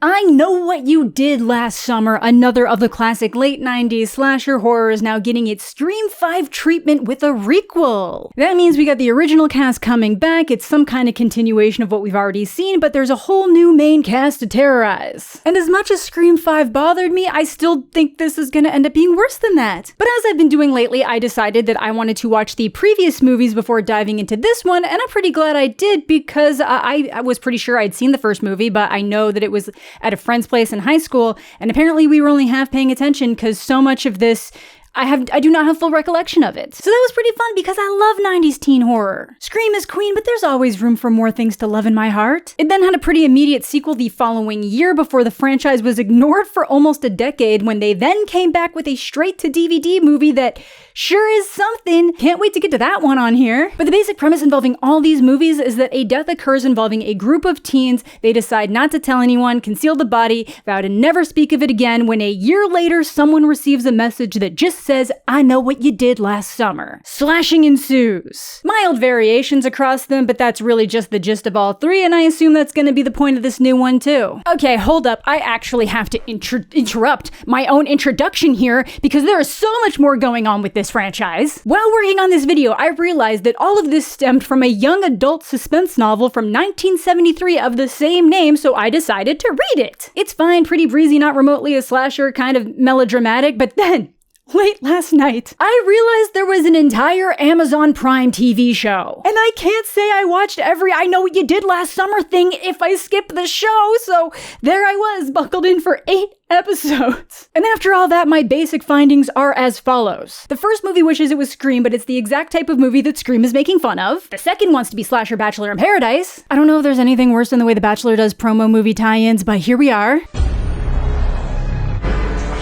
I Know What You Did Last Summer, another of the classic late 90s slasher horrors, now getting its Scream 5 treatment with a requel. That means we got the original cast coming back, it's some kind of continuation of what we've already seen, but there's a whole new main cast to terrorize. And as much as Scream 5 bothered me, I still think this is gonna end up being worse than that. But as I've been doing lately, I decided that I wanted to watch the previous movies before diving into this one, and I'm pretty glad I did because I was pretty sure I'd seen the first movie, but I know that it was at a friend's place in high school, and apparently we were only half paying attention because so much of this I do not have full recollection of it. So that was pretty fun because I love 90s teen horror. Scream is queen, but there's always room for more things to love in my heart. It then had a pretty immediate sequel the following year before the franchise was ignored for almost a decade, when they then came back with a straight-to-DVD movie that sure is something. Can't wait to get to that one on here. But the basic premise involving all these movies is that a death occurs involving a group of teens. They decide not to tell anyone, conceal the body, vow to never speak of it again, when a year later someone receives a message that just says, "I know what you did last summer." Slashing ensues. Mild variations across them, but that's really just the gist of all three, and I assume that's gonna be the point of this new one too. Okay, hold up. I actually have to interrupt my own introduction here because there is so much more going on with this franchise. While working on this video, I realized that all of this stemmed from a young adult suspense novel from 1973 of the same name, so I decided to read it. It's fine, pretty breezy, not remotely a slasher, kind of melodramatic, but then late last night, I realized there was an entire Amazon Prime TV show. And I can't say I watched every I Know What You Did Last Summer thing if I skip the show, so there I was, buckled in for 8 episodes. And after all that, my basic findings are as follows. The first movie wishes it was Scream, but it's the exact type of movie that Scream is making fun of. The second wants to be Slasher Bachelor in Paradise. I don't know if there's anything worse than the way The Bachelor does promo movie tie-ins, but here we are. What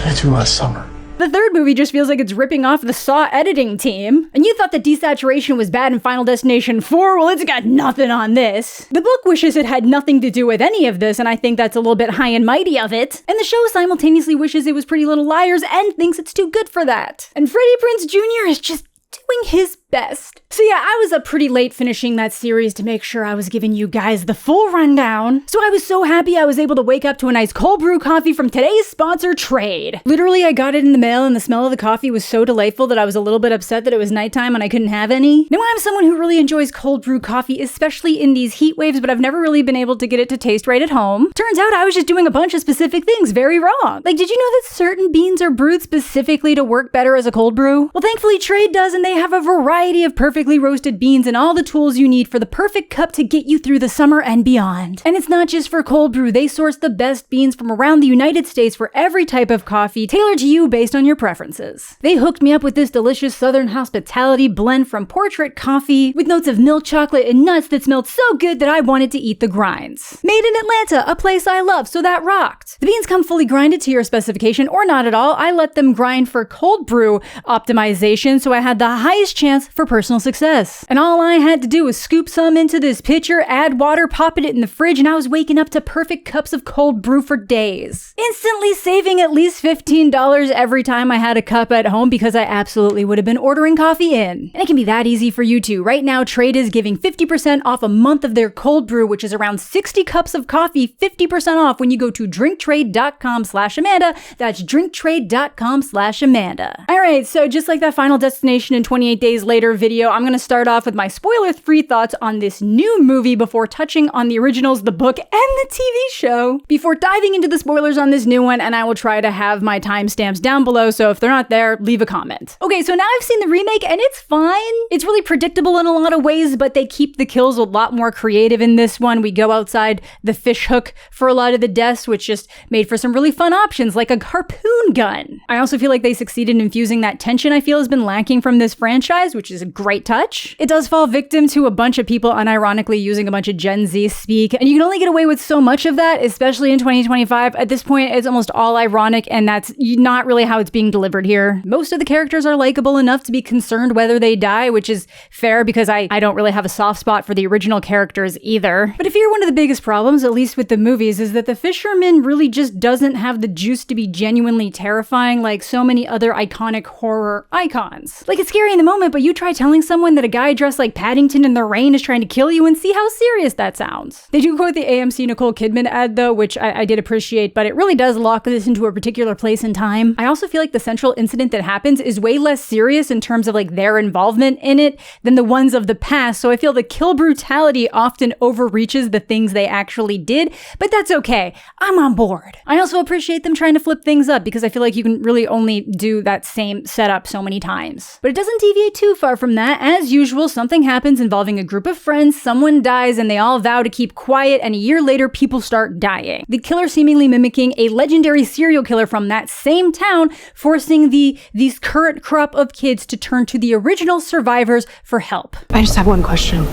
did I do last summer? The third movie just feels like it's ripping off the Saw editing team. And you thought that desaturation was bad in Final Destination 4? Well, it's got nothing on this. The book wishes it had nothing to do with any of this, and I think that's a little bit high and mighty of it. And the show simultaneously wishes it was Pretty Little Liars and thinks it's too good for that. And Freddie Prinze Jr. is just doing his best. So yeah, I was up pretty late finishing that series to make sure I was giving you guys the full rundown. So I was so happy I was able to wake up to a nice cold brew coffee from today's sponsor, Trade. Literally, I got it in the mail and the smell of the coffee was so delightful that I was a little bit upset that it was nighttime and I couldn't have any. Now, I'm someone who really enjoys cold brew coffee, especially in these heat waves, but I've never really been able to get it to taste right at home. Turns out I was just doing a bunch of specific things very wrong. Like, did you know that certain beans are brewed specifically to work better as a cold brew? Well, thankfully Trade does, and they have a variety of perfectly roasted beans and all the tools you need for the perfect cup to get you through the summer and beyond. And it's not just for cold brew, they source the best beans from around the United States for every type of coffee, tailored to you based on your preferences. They hooked me up with this delicious Southern hospitality blend from Portrait Coffee with notes of milk chocolate and nuts that smelled so good that I wanted to eat the grinds. Made in Atlanta, a place I love, so that rocked. The beans come fully grinded to your specification or not at all. I let them grind for cold brew optimization, so I had the highest chance for personal success. And all I had to do was scoop some into this pitcher, add water, pop it in the fridge, and I was waking up to perfect cups of cold brew for days. Instantly saving at least $15 every time I had a cup at home because I absolutely would have been ordering coffee in. And it can be that easy for you too. Right now, Trade is giving 50% off a month of their cold brew, which is around 60 cups of coffee, 50% off when you go to drinktrade.com/Amanda. That's drinktrade.com/Amanda. All right, so just like that Final Destination and 28 Days Later video, I'm gonna start off with my spoiler-free thoughts on this new movie before touching on the originals, the book, and the TV show. Before diving into the spoilers on this new one, and I will try to have my timestamps down below, so if they're not there, leave a comment. Okay, so now I've seen the remake, and it's fine. It's really predictable in a lot of ways, but they keep the kills a lot more creative in this one. We go outside the fish hook for a lot of the deaths, which just made for some really fun options, like a harpoon gun. I also feel like they succeeded in infusing that tension I feel has been lacking from this franchise, which is a great touch. It does fall victim to a bunch of people unironically using a bunch of Gen Z speak, and you can only get away with so much of that, especially in 2025. At this point, it's almost all ironic, and that's not really how it's being delivered here. Most of the characters are likable enough to be concerned whether they die, which is fair because I don't really have a soft spot for the original characters either. But I fear one of the biggest problems, at least with the movies, is that the fisherman really just doesn't have the juice to be genuinely terrifying like so many other iconic horror icons. Like, it's scary in the moment, but you try telling someone that a guy dressed like Paddington in the rain is trying to kill you and see how serious that sounds. They do quote the AMC Nicole Kidman ad though, which I did appreciate, but it really does lock this into a particular place in time. I also feel like the central incident that happens is way less serious in terms of like their involvement in it than the ones of the past, so I feel the kill brutality often overreaches the things they actually did, but that's okay. I'm on board. I also appreciate them trying to flip things up because I feel like you can really only do that same setup so many times. But it doesn't deviate too far from that. As usual, something happens involving a group of friends, someone dies, and they all vow to keep quiet, and a year later, people start dying. The killer seemingly mimicking a legendary serial killer from that same town, forcing these current crop of kids to turn to the original survivors for help. I just have one question.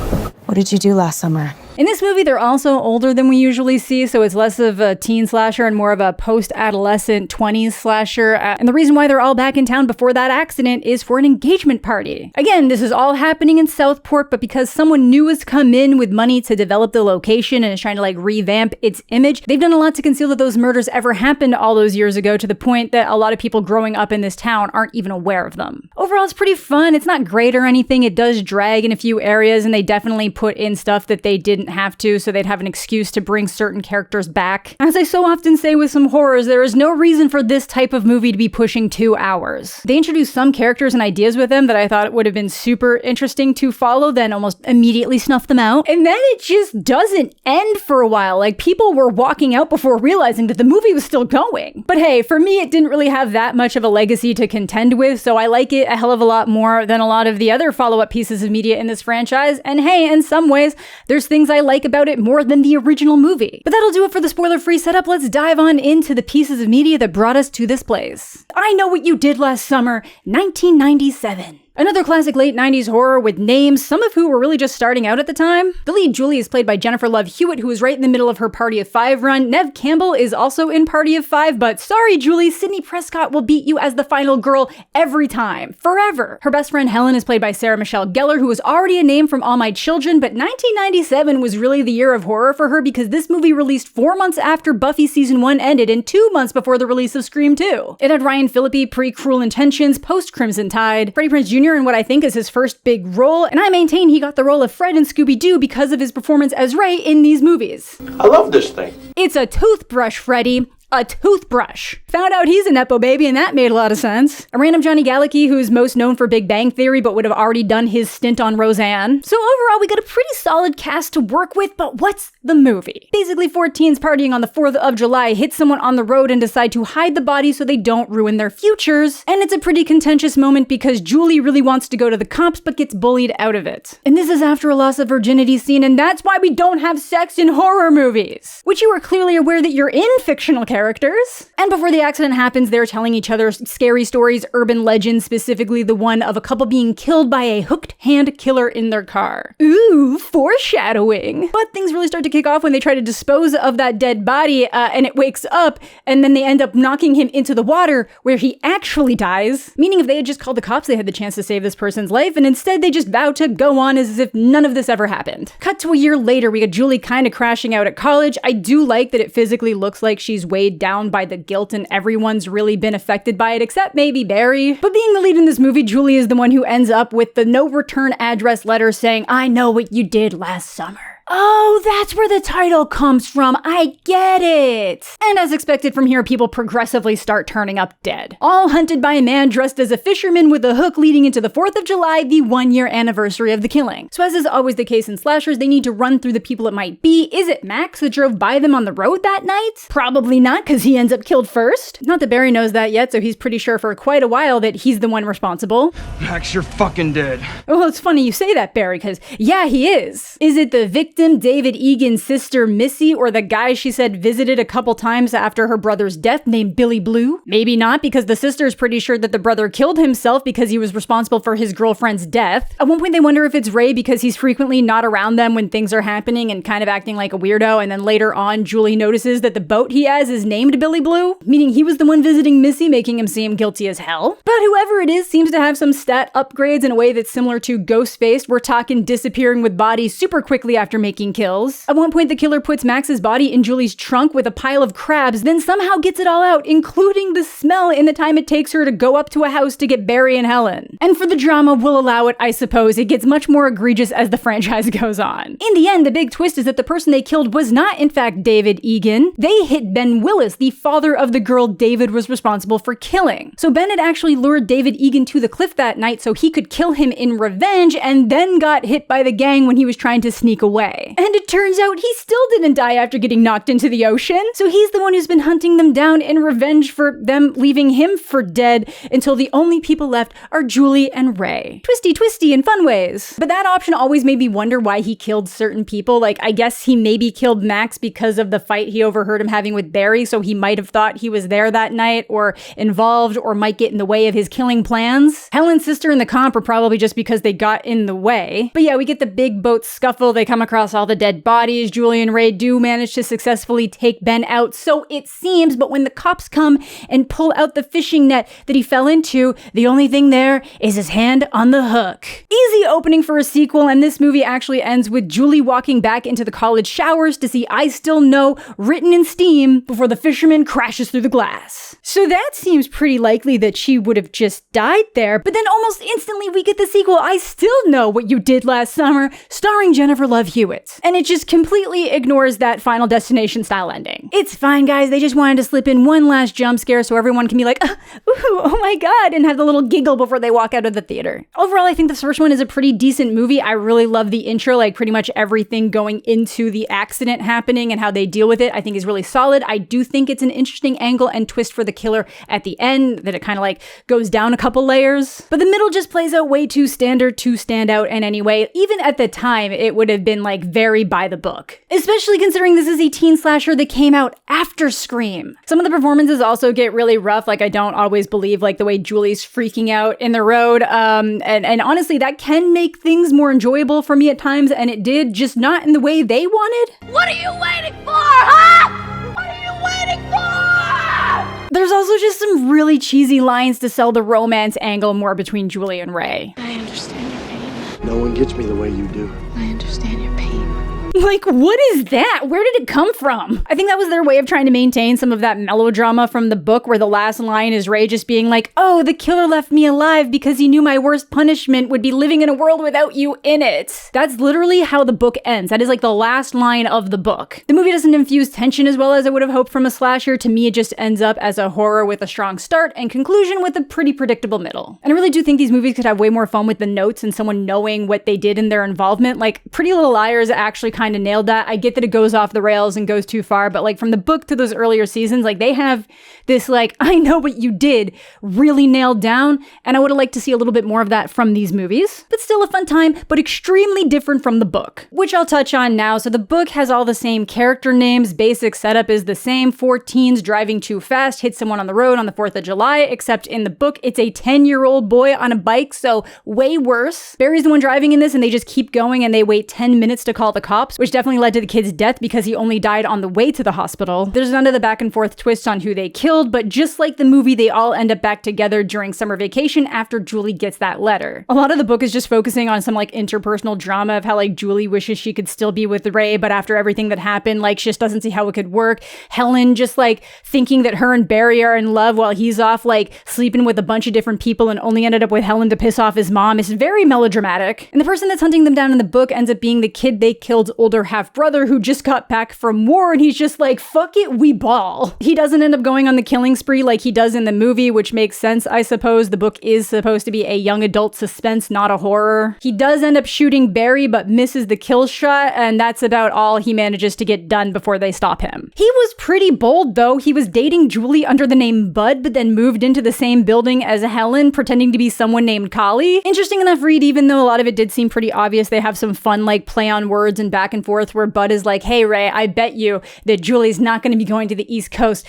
What did you do last summer? In this movie, they're also older than we usually see, so it's less of a teen slasher and more of a post-adolescent 20s slasher. And the reason why they're all back in town before that accident is for an engagement party. Again, this is all happening in Southport, but because someone new has come in with money to develop the location and is trying to like revamp its image, they've done a lot to conceal that those murders ever happened all those years ago, to the point that a lot of people growing up in this town aren't even aware of them. Overall, it's pretty fun. It's not great or anything. It does drag in a few areas, and they definitely put in stuff that they didn't have to, so they'd have an excuse to bring certain characters back. As I so often say with some horrors, there is no reason for this type of movie to be pushing 2 hours. They introduced some characters and ideas with them that I thought would have been super interesting to follow, then almost immediately snuff them out. And then it just doesn't end for a while. Like, people were walking out before realizing that the movie was still going. But hey, for me, it didn't really have that much of a legacy to contend with, so I like it a hell of a lot more than a lot of the other follow-up pieces of media in this franchise. And hey, in some ways, there's things I like about it more than the original movie. But that'll do it for the spoiler-free setup. Let's dive on into the pieces of media that brought us to this place. I Know What You Did Last Summer, 1997. Another classic late 90s horror with names, some of who were really just starting out at the time. The lead, Julie, is played by Jennifer Love Hewitt, who is right in the middle of her Party of Five run. Neve Campbell is also in Party of Five, but sorry, Julie, Sidney Prescott will beat you as the final girl every time, forever. Her best friend Helen is played by Sarah Michelle Gellar, who was already a name from All My Children, but 1997 was really the year of horror for her because this movie released 4 months after Buffy Season 1 ended and 2 months before the release of Scream 2. It had Ryan Phillippe pre-Cruel Intentions, post-Crimson Tide, Freddie Prinze Jr. in what I think is his first big role, and I maintain he got the role of Fred in Scooby-Doo because of his performance as Ray in these movies. I love this thing. It's a toothbrush, Freddie. A toothbrush. Found out he's a Nepo baby, and that made a lot of sense. A random Johnny Galecki who is most known for Big Bang Theory but would have already done his stint on Roseanne. So overall, we got a pretty solid cast to work with, but what's the movie? Basically, 4 teens partying on the 4th of July hit someone on the road and decide to hide the body so they don't ruin their futures. And it's a pretty contentious moment because Julie really wants to go to the cops but gets bullied out of it. And this is after a loss of virginity scene, and that's why we don't have sex in horror movies. Which you are clearly aware that you're in fictional characters. And before the accident happens, they're telling each other scary stories, urban legends, specifically the one of a couple being killed by a hooked hand killer in their car. Ooh, foreshadowing. But things really start to kick off when they try to dispose of that dead body, and it wakes up, and then they end up knocking him into the water where he actually dies. Meaning if they had just called the cops, they had the chance to save this person's life, and instead they just vow to go on as if none of this ever happened. Cut to a year later, we got Julie kind of crashing out at college. I do like that it physically looks like she's weighed down by the guilt and everyone's really been affected by it except maybe Barry. But being the lead in this movie, Julie is the one who ends up with the no return address letter saying, "I know what you did last summer." Oh, that's where the title comes from. I get it. And as expected from here, people progressively start turning up dead. All hunted by a man dressed as a fisherman with a hook leading into the 4th of July, the 1-year anniversary of the killing. So as is always the case in slashers, they need to run through the people it might be. Is it Max that drove by them on the road that night? Probably not, because he ends up killed first. Not that Barry knows that yet, so he's pretty sure for quite a while that he's the one responsible. Max, you're fucking dead. Well, it's funny you say that, Barry, because yeah, he is. Is it the victim, David Egan's sister Missy, or the guy she said visited a couple times after her brother's death named Billy Blue? Maybe not, because the sister's pretty sure that the brother killed himself because he was responsible for his girlfriend's death. At one point they wonder if it's Ray because he's frequently not around them when things are happening and kind of acting like a weirdo, and then later on Julie notices that the boat he has is named Billy Blue, meaning he was the one visiting Missy, making him seem guilty as hell. But whoever it is seems to have some stat upgrades in a way that's similar to Ghostface. We're talking disappearing with bodies super quickly after making kills. At one point, the killer puts Max's body in Julie's trunk with a pile of crabs, then somehow gets it all out, including the smell in the time it takes her to go up to a house to get Barry and Helen. And for the drama, we'll allow it, I suppose. It gets much more egregious as the franchise goes on. In the end, the big twist is that the person they killed was not, in fact, David Egan. They hit Ben Willis, the father of the girl David was responsible for killing. So Ben had actually lured David Egan to the cliff that night so he could kill him in revenge, and then got hit by the gang when he was trying to sneak away. And it turns out he still didn't die after getting knocked into the ocean. So he's the one who's been hunting them down in revenge for them leaving him for dead until the only people left are Julie and Ray. Twisty in fun ways. But that option always made me wonder why he killed certain people. Like, I guess he maybe killed Max because of the fight he overheard him having with Barry, so he might have thought he was there that night or involved or might get in the way of his killing plans. Helen's sister and the comp are probably just because they got in the way. But yeah, we get the big boat scuffle. They come across all the dead bodies. Julie and Ray do manage to successfully take Ben out, so it seems, but when the cops come and pull out the fishing net that he fell into, the only thing there is his hand on the hook. Easy opening for a sequel, and this movie actually ends with Julie walking back into the college showers to see "I Still Know" written in steam before the fisherman crashes through the glass. So that seems pretty likely that she would have just died there, but then almost instantly we get the sequel "I Still Know What You Did Last Summer" starring Jennifer Love Hewitt. And it just completely ignores that Final Destination style ending. It's fine, guys, they just wanted to slip in one last jump scare so everyone can be like, ooh, oh my god, and have the little giggle before they walk out of the theater. Overall, I think the first one is a pretty decent movie. I really love the intro, like pretty much everything going into the accident happening and how they deal with it, I think is really solid. I do think it's an interesting angle and twist for the killer at the end, that it kind of like goes down a couple layers. But the middle just plays out way too standard to stand out in any way. Even at the time, it would have been like very by the book. Especially considering this is a teen slasher that came out after Scream. Some of the performances also get really rough, like I don't always believe like the way Julie's freaking out in the road, and honestly that can make things more enjoyable for me at times, and it did, just not in the way they wanted. What are you waiting for, huh? What are you waiting for? There's also just some really cheesy lines to sell the romance angle more between Julie and Ray. I understand your pain. No one gets me the way you do. I understand your pain. Like, what is that? Where did it come from? I think that was their way of trying to maintain some of that melodrama from the book, where the last line is Ray just being like, oh, the killer left me alive because he knew my worst punishment would be living in a world without you in it. That's literally how the book ends. That is like the last line of the book. The movie doesn't infuse tension as well as I would have hoped from a slasher. To me, it just ends up as a horror with a strong start and conclusion with a pretty predictable middle. And I really do think these movies could have way more fun with the notes and someone knowing what they did in their involvement. Like, Pretty Little Liars actually kind of nailed that. I get that it goes off the rails and goes too far, but like from the book to those earlier seasons, like they have this like, I know what you did really nailed down, and I would have liked to see a little bit more of that from these movies. But still a fun time, but extremely different from the book, which I'll touch on now. So the book has all the same character names, basic setup is the same, 4 teens driving too fast, hit someone on the road on the 4th of July, except in the book, it's a 10-year-old boy on a bike, so way worse. Barry's the one driving in this, and they just keep going and they wait 10 minutes to call the cops, which definitely led to the kid's death because he only died on the way to the hospital. There's none of the back and forth twists on who they killed, but just like the movie, they all end up back together during summer vacation after Julie gets that letter. A lot of the book is just focusing on some like interpersonal drama of how like Julie wishes she could still be with Ray, but after everything that happened, like she just doesn't see how it could work. Helen just like thinking that her and Barry are in love while he's off like sleeping with a bunch of different people and only ended up with Helen to piss off his mom. It's very melodramatic. And the person that's hunting them down in the book ends up being the kid they killed's older half-brother who just got back from war, and he's just like, fuck it, we ball. He doesn't end up going on the killing spree like he does in the movie, which makes sense, I suppose. The book is supposed to be a young adult suspense, not a horror. He does end up shooting Barry, but misses the kill shot, and that's about all he manages to get done before they stop him. He was pretty bold, though. He was dating Julie under the name Bud, but then moved into the same building as Helen, pretending to be someone named Collie. Interesting enough read, even though a lot of it did seem pretty obvious. They have some fun, like, play on words and back and forth where Bud is like, hey, Ray, I bet you that Julie's not going to be going to the East Coast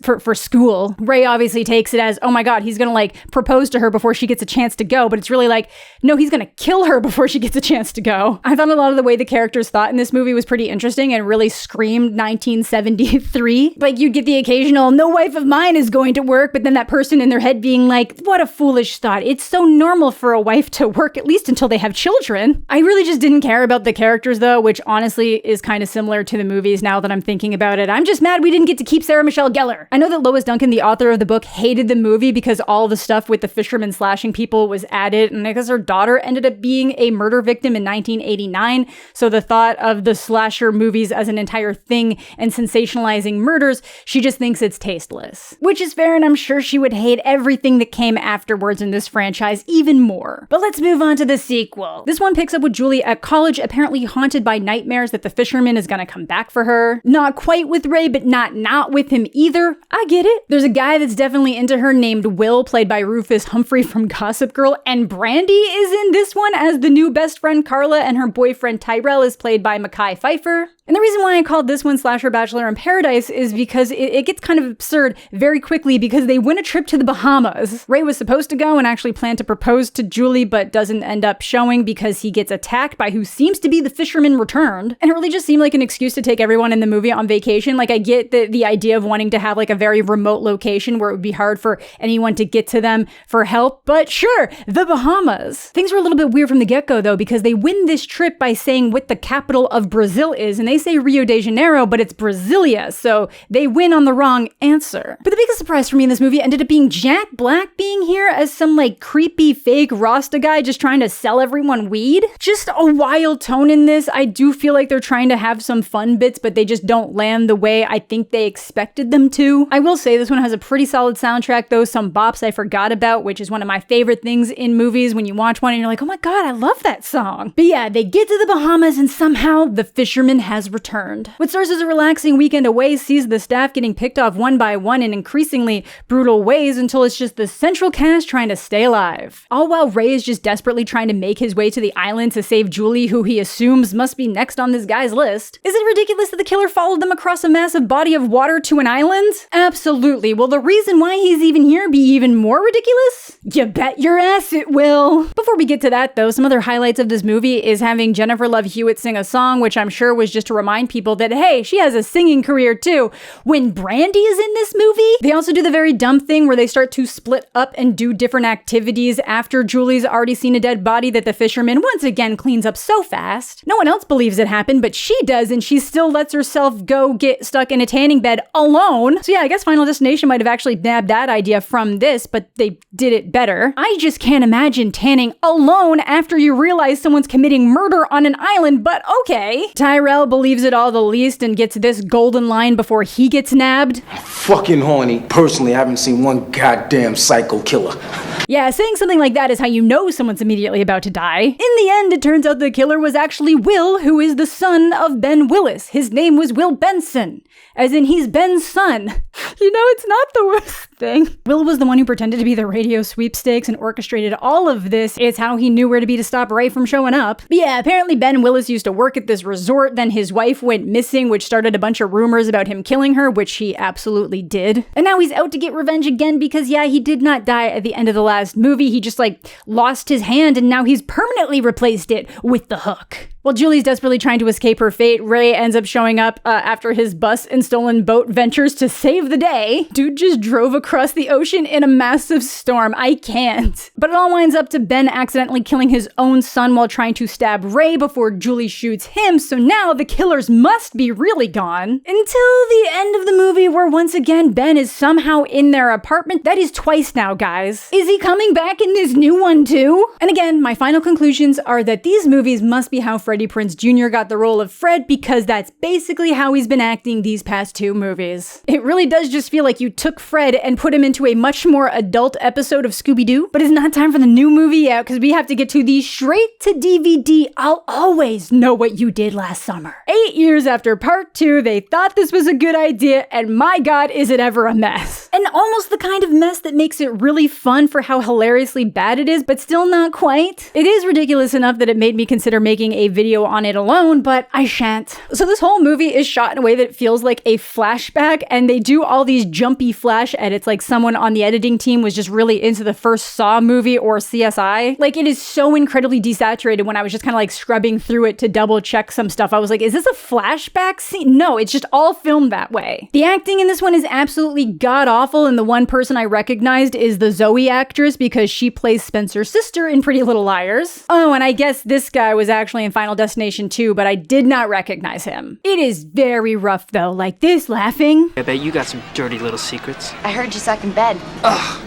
for school. Ray obviously takes it as, oh my god, he's going to like propose to her before she gets a chance to go, but it's really like, no, he's going to kill her before she gets a chance to go. I thought a lot of the way the characters thought in this movie was pretty interesting and really screamed 1973. Like, you'd get the occasional, no wife of mine is going to work, but then that person in their head being like, what a foolish thought. It's so normal for a wife to work, at least until they have children. I really just didn't care about the characters though, which honestly is kind of similar to the movies now that I'm thinking about it. I'm just mad we didn't get to keep Sarah Michelle Gellar. I know that Lois Duncan, the author of the book, hated the movie because all the stuff with the fishermen slashing people was added, and because her daughter ended up being a murder victim in 1989, so the thought of the slasher movies as an entire thing and sensationalizing murders, she just thinks it's tasteless. Which is fair, and I'm sure she would hate everything that came afterwards in this franchise even more. But let's move on to the sequel. This one picks up with Julie at college, apparently haunted by nightmares that the fisherman is gonna come back for her. Not quite with Ray, but not with him either. I get it. There's a guy that's definitely into her named Will, played by Rufus Humphrey from Gossip Girl, and Brandy is in this one as the new best friend Carla, and her boyfriend Tyrell is played by Mekhi Phifer. And the reason why I called this one Slasher Bachelor in Paradise is because it gets kind of absurd very quickly because they win a trip to the Bahamas. Ray was supposed to go and actually planned to propose to Julie, but doesn't end up showing because he gets attacked by who seems to be the fisherman returned. And it really just seemed like an excuse to take everyone in the movie on vacation. Like, I get the idea of wanting to have like a very remote location where it would be hard for anyone to get to them for help, but sure, the Bahamas. Things were a little bit weird from the get-go though, because they win this trip by saying what the capital of Brazil is, and they say Rio de Janeiro, but it's Brasilia, so they win on the wrong answer. But the biggest surprise for me in this movie ended up being Jack Black being here as some like creepy fake Rasta guy just trying to sell everyone weed. Just a wild tone in this. I do feel like they're trying to have some fun bits, but they just don't land the way I think they expected them to. I will say this one has a pretty solid soundtrack though, some bops I forgot about, which is one of my favorite things in movies when you watch one and you're like, oh my god, I love that song. But yeah, they get to the Bahamas and somehow the fisherman has returned. What starts as a relaxing weekend away sees the staff getting picked off one by one in increasingly brutal ways until it's just the central cast trying to stay alive. All while Ray is just desperately trying to make his way to the island to save Julie, who he assumes must be next on this guy's list. Is it ridiculous that the killer followed them across a massive body of water to an island? Absolutely. Will the reason why he's even here be even more ridiculous? You bet your ass it will. Before we get to that though, some other highlights of this movie is having Jennifer Love Hewitt sing a song, which I'm sure was just to remind people that, hey, she has a singing career too. When Brandy is in this movie, they also do the very dumb thing where they start to split up and do different activities after Julie's already seen a dead body that the fisherman once again cleans up so fast. No one else believes it happened, but she does, and she still lets herself go get stuck in a tanning bed alone. So yeah, I guess Final Destination might have actually nabbed that idea from this, but they did it better. I just can't imagine tanning alone after you realize someone's committing murder on an island, but okay. Tyrell believes it all the least and gets this golden line before he gets nabbed. Fucking horny. Personally, I haven't seen one goddamn psycho killer. Yeah, saying something like that is how you know someone's immediately about to die. In the end, it turns out the killer was actually Will, who is the son of Ben Willis. His name was Will Benson, as in he's Ben's son. You know, it's not the worst thing. Will was the one who pretended to be the radio sweepstakes and orchestrated all of this. It's how he knew where to be to stop Ray from showing up. But yeah, apparently Ben Willis used to work at this resort, then his wife went missing, which started a bunch of rumors about him killing her, which he absolutely did. And now he's out to get revenge again because yeah, he did not die at the end of the last movie. He just like lost his hand and now he's permanently replaced it with the hook. While Julie's desperately trying to escape her fate, Ray ends up showing up after his bus and stolen boat ventures to save the day. Dude just drove across the ocean in a massive storm. I can't. But it all winds up to Ben accidentally killing his own son while trying to stab Ray before Julie shoots him, so now the killers must be really gone. Until the end of the movie where once again Ben is somehow in their apartment. That is twice now, guys. Is he coming back in this new one too? And again, my final conclusions are that these movies must be how Freddie Prinze Jr. got the role of Fred because that's basically how he's been acting these past two movies. It really does just feel like you took Fred and put him into a much more adult episode of Scooby-Doo, but it's not time for the new movie out because we have to get to the straight to DVD I'll Always Know What You Did Last Summer. 8 years after part 2, they thought this was a good idea, and my god, is it ever a mess. And almost the kind of mess that makes it really fun for how hilariously bad it is, but still not quite. It is ridiculous enough that it made me consider making a video on it alone, but I shan't. So this whole movie is shot in a way that feels like a flashback, and they do all these jumpy flash edits like someone on the editing team was just really into the first Saw movie or CSI. Like, it is so incredibly desaturated. When I was just kind of like scrubbing through it to double check some stuff, I was like, is this a flashback scene? No, it's just all filmed that way. The acting in this one is absolutely god awful, and the one person I recognized is the Zoe actress because she plays Spencer's sister in Pretty Little Liars. Oh, and I guess this guy was actually in Final Destination 2, but I did not recognize him. It is very rough though, like this laughing. I bet you got some dirty little secrets. I heard you suck in bed. Ugh.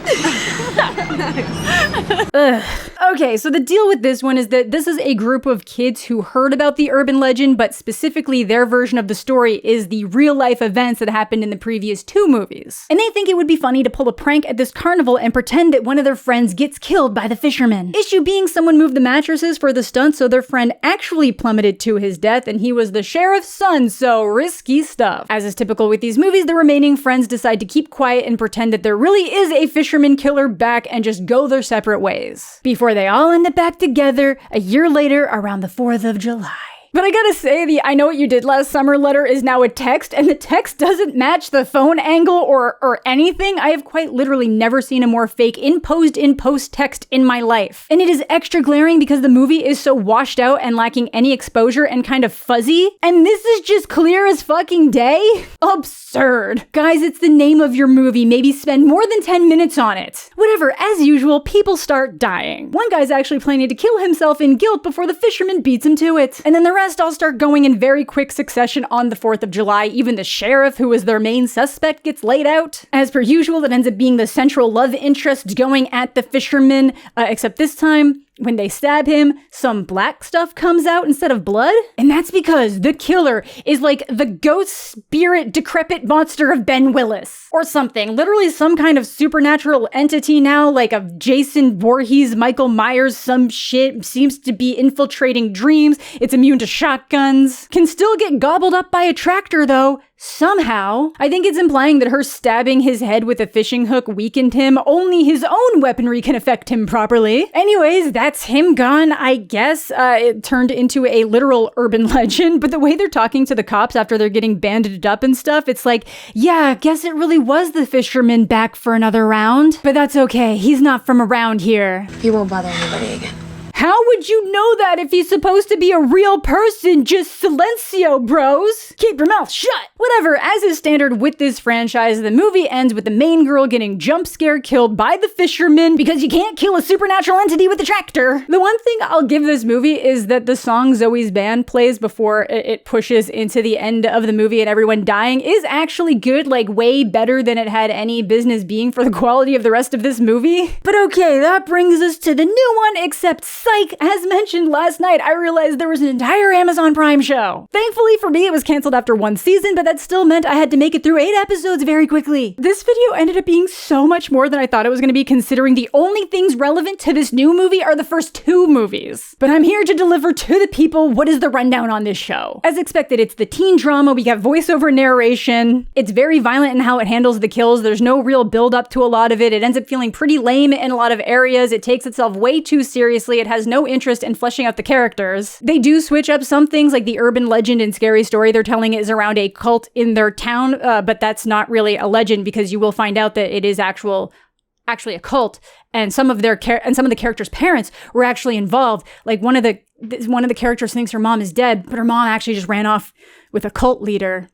Okay, so the deal with this one is that this is a group of kids who heard about the urban legend, but specifically their version of the story is the real-life events that happened in the previous 2 movies. And they think it would be funny to pull a prank at this carnival and pretend that one of their friends gets killed by the fishermen. Issue being someone moved the mattresses for the stunt, so their friend actually plummeted to his death, and he was the sheriff's son, so risky stuff. As is typical with these movies, the remaining friends decide to keep quiet and pretend that there really is a fisherman killer back and just go their separate ways, before they all end up back together a year later around the 4th of July. But I gotta say, the I know what you did last summer letter is now a text, and the text doesn't match the phone angle or anything. I have quite literally never seen a more fake in-post text in my life. And it is extra glaring because the movie is so washed out and lacking any exposure and kind of fuzzy. And this is just clear as fucking day? Absurd. Guys, it's the name of your movie. Maybe spend more than 10 minutes on it. Whatever, as usual, people start dying. One guy's actually planning to kill himself in guilt before the fisherman beats him to it. And then the rest all start going in very quick succession on the 4th of July. Even the sheriff, who is their main suspect, gets laid out. As per usual, it ends up being the central love interest going at the fisherman, except this time, when they stab him, some black stuff comes out instead of blood. And that's because the killer is like the ghost spirit decrepit monster of Ben Willis. Or something. Literally some kind of supernatural entity now, like a Jason Voorhees, Michael Myers, some shit. Seems to be infiltrating dreams. It's immune to shotguns. Can still get gobbled up by a tractor though. Somehow. I think it's implying that her stabbing his head with a fishing hook weakened him. Only his own weaponry can affect him properly. Anyways, that's him gone, I guess. It turned into a literal urban legend, but the way they're talking to the cops after they're getting bandaged up and stuff, it's like, yeah, guess it really was the fisherman back for another round. But that's okay, he's not from around here. He won't bother anybody again. How would you know that if he's supposed to be a real person? Just silencio, bros. Keep your mouth shut. Whatever, as is standard with this franchise, the movie ends with the main girl getting jump scare killed by the fisherman because you can't kill a supernatural entity with a tractor. The one thing I'll give this movie is that the song Zoe's band plays before it pushes into the end of the movie and everyone dying is actually good, like way better than it had any business being for the quality of the rest of this movie. But okay, that brings us to the new one, except psych, as mentioned last night, I realized there was an entire Amazon Prime show. Thankfully for me, it was canceled after 1 season, but that still meant I had to make it through 8 episodes very quickly. This video ended up being so much more than I thought it was going to be, considering the only things relevant to this new movie are the first 2 movies. But I'm here to deliver to the people what is the rundown on this show. As expected, it's the teen drama, we got voiceover narration, it's very violent in how it handles the kills, there's no real build up to a lot of it, it ends up feeling pretty lame in a lot of areas, it takes itself way too seriously, it has no interest in fleshing out the characters. They do switch up some things, like the urban legend and scary story they're telling is around a cult in their town, but that's not really a legend because you will find out that it is actually a cult, and some of the characters' parents were actually involved. Like one of the characters thinks her mom is dead, but her mom actually just ran off with a cult leader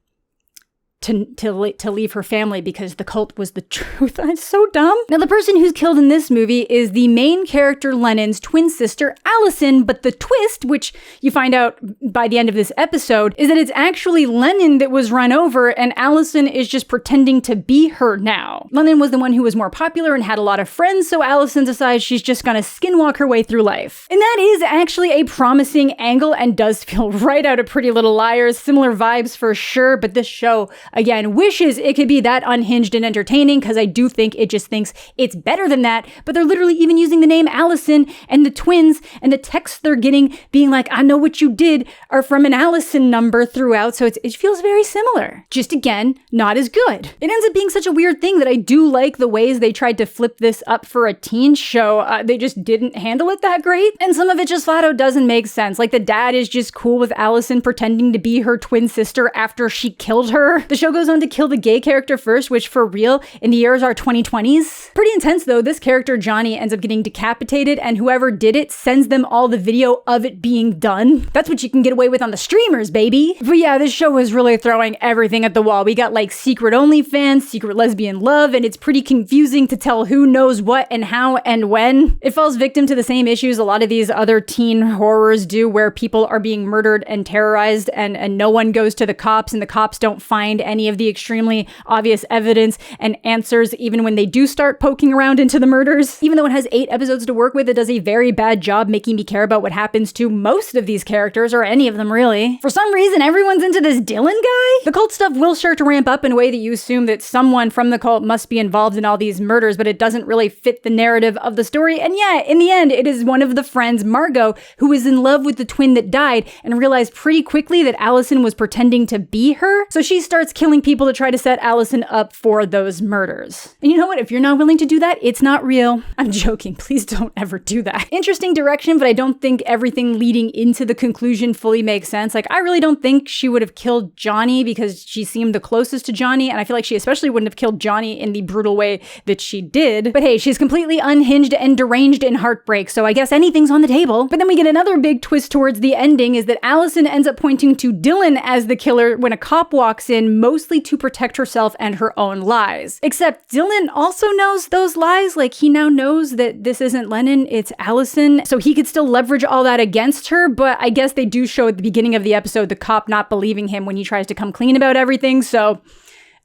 to leave her family because the cult was the truth. I'm so dumb. Now, the person who's killed in this movie is the main character Lennon's twin sister, Allison, but the twist, which you find out by the end of this episode, is that it's actually Lennon that was run over and Allison is just pretending to be her now. Lennon was the one who was more popular and had a lot of friends, so Allison decides she's just gonna skinwalk her way through life. And that is actually a promising angle and does feel right out of Pretty Little Liars. Similar vibes for sure, but this show, again, wishes it could be that unhinged and entertaining because I do think it just thinks it's better than that, but they're literally even using the name Allison and the twins and the texts they're getting being like, I know what you did, are from an Allison number throughout, so it feels very similar. Just again, not as good. It ends up being such a weird thing that I do like the ways they tried to flip this up for a teen show. They just didn't handle it that great, and some of it just flat out doesn't make sense. Like the dad is just cool with Allison pretending to be her twin sister after she killed her. The The show goes on to kill the gay character first, which for real, in the years are 2020s. Pretty intense though, this character Johnny ends up getting decapitated and whoever did it sends them all the video of it being done. That's what you can get away with on the streamers, baby. But yeah, this show is really throwing everything at the wall. We got like secret OnlyFans, secret lesbian love, and it's pretty confusing to tell who knows what and how and when. It falls victim to the same issues a lot of these other teen horrors do, where people are being murdered and terrorized and no one goes to the cops and the cops don't find any of the extremely obvious evidence and answers even when they do start poking around into the murders. Even though it has 8 episodes to work with, it does a very bad job making me care about what happens to most of these characters, or any of them really. For some reason, everyone's into this Dylan guy? The cult stuff will start to ramp up in a way that you assume that someone from the cult must be involved in all these murders, but it doesn't really fit the narrative of the story. And yeah, in the end, it is one of the friends, Margot, who is in love with the twin that died and realized pretty quickly that Allison was pretending to be her. So she starts killing people to try to set Allison up for those murders. And you know what? If you're not willing to do that, it's not real. I'm joking. Please don't ever do that. Interesting direction, but I don't think everything leading into the conclusion fully makes sense. Like, I really don't think she would have killed Johnny because she seemed the closest to Johnny, and I feel like she especially wouldn't have killed Johnny in the brutal way that she did. But hey, she's completely unhinged and deranged in heartbreak, so I guess anything's on the table. But then we get another big twist towards the ending, is that Allison ends up pointing to Dylan as the killer when a cop walks in, mostly to protect herself and her own lies. Except Dylan also knows those lies. Like, he now knows that this isn't Lennon, it's Allison, so he could still leverage all that against her. But I guess they do show at the beginning of the episode the cop not believing him when he tries to come clean about everything, so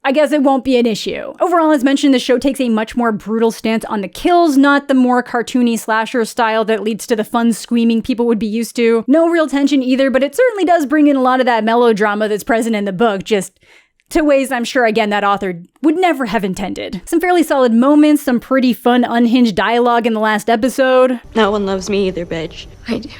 I guess it won't be an issue. Overall, as mentioned, the show takes a much more brutal stance on the kills, not the more cartoony slasher style that leads to the fun screaming people would be used to. No real tension either, but it certainly does bring in a lot of that melodrama that's present in the book, just to ways I'm sure, again, that author would never have intended. Some fairly solid moments, some pretty fun, unhinged dialogue in the last episode. No one loves me either, bitch. I do.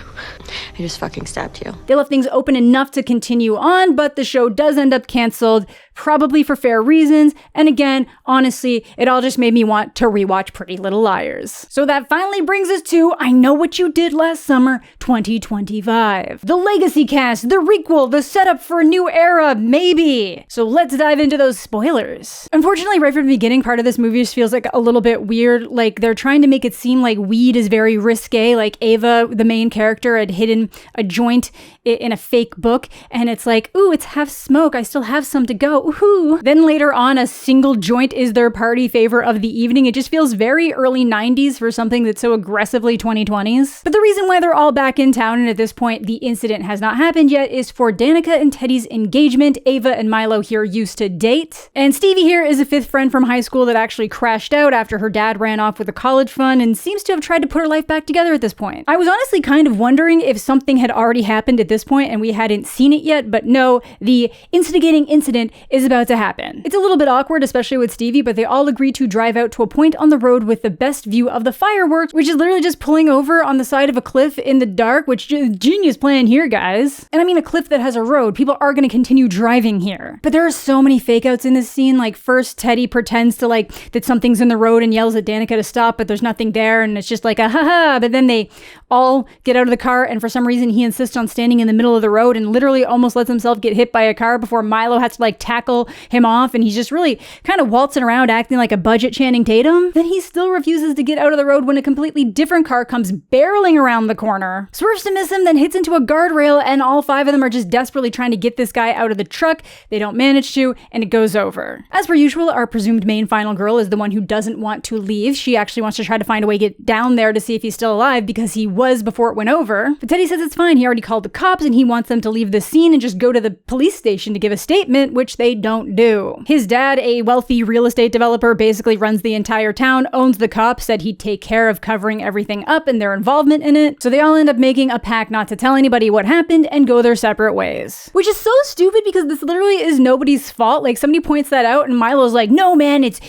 I just fucking stabbed you. They left things open enough to continue on, but the show does end up canceled, probably for fair reasons. And again, honestly, it all just made me want to rewatch Pretty Little Liars. So that finally brings us to I Know What You Did Last Summer 2025. The Legacy Cast, the requel, the setup for a new era, maybe. So let's dive into those spoilers. Unfortunately, right from the beginning, part of this movie just feels like a little bit weird. Like, they're trying to make it seem like weed is very risque. Like, Ava, the main character, had hidden a joint in a fake book, and it's like, ooh, it's half smoke, I still have some to go, ooh. Then later on, a single joint is their party favor of the evening. It just feels very early 90s for something that's so aggressively 2020s. But the reason why they're all back in town, and at this point the incident has not happened yet, is for Danica and Teddy's engagement. Ava and Milo here used to date, and Stevie here is a 5th friend from high school that actually crashed out after her dad ran off with a college fund and seems to have tried to put her life back together at this point. I was honestly kind of wondering if something had already happened at this point and we hadn't seen it yet, but no, the instigating incident is about to happen. It's a little bit awkward, especially with Stevie, but they all agree to drive out to a point on the road with the best view of the fireworks, which is literally just pulling over on the side of a cliff in the dark, which genius plan here, guys. And I mean a cliff that has a road. People are going to continue driving here. But there are so many fake outs in this scene. Like, first Teddy pretends to like that something's in the road and yells at Danica to stop, but there's nothing there, and it's just like a haha. But then they all get out of the car, and for some reason he insists on standing in the middle of the road and literally almost lets himself get hit by a car before Milo has to like tackle him off, and he's just really kind of waltzing around acting like a budget Channing Tatum. Then he still refuses to get out of the road when a completely different car comes barreling around the corner, swerves to miss him, then hits into a guardrail, and all 5 of them are just desperately trying to get this guy out of the truck. They don't manage to, and it goes over. As per usual, our presumed main final girl is the one who doesn't want to leave. She actually wants to try to find a way to get down there to see if he's still alive because he was before it went over. But Teddy says it's fine. He already called the cops and he wants them to leave the scene and just go to the police station to give a statement, which they don't do. His dad, a wealthy real estate developer, basically runs the entire town, owns the cops, said he'd take care of covering everything up and their involvement in it. So they all end up making a pact not to tell anybody what happened and go their separate ways. Which is so stupid because this literally is nobody's fault. Like, somebody points that out and Milo's like, no man, it's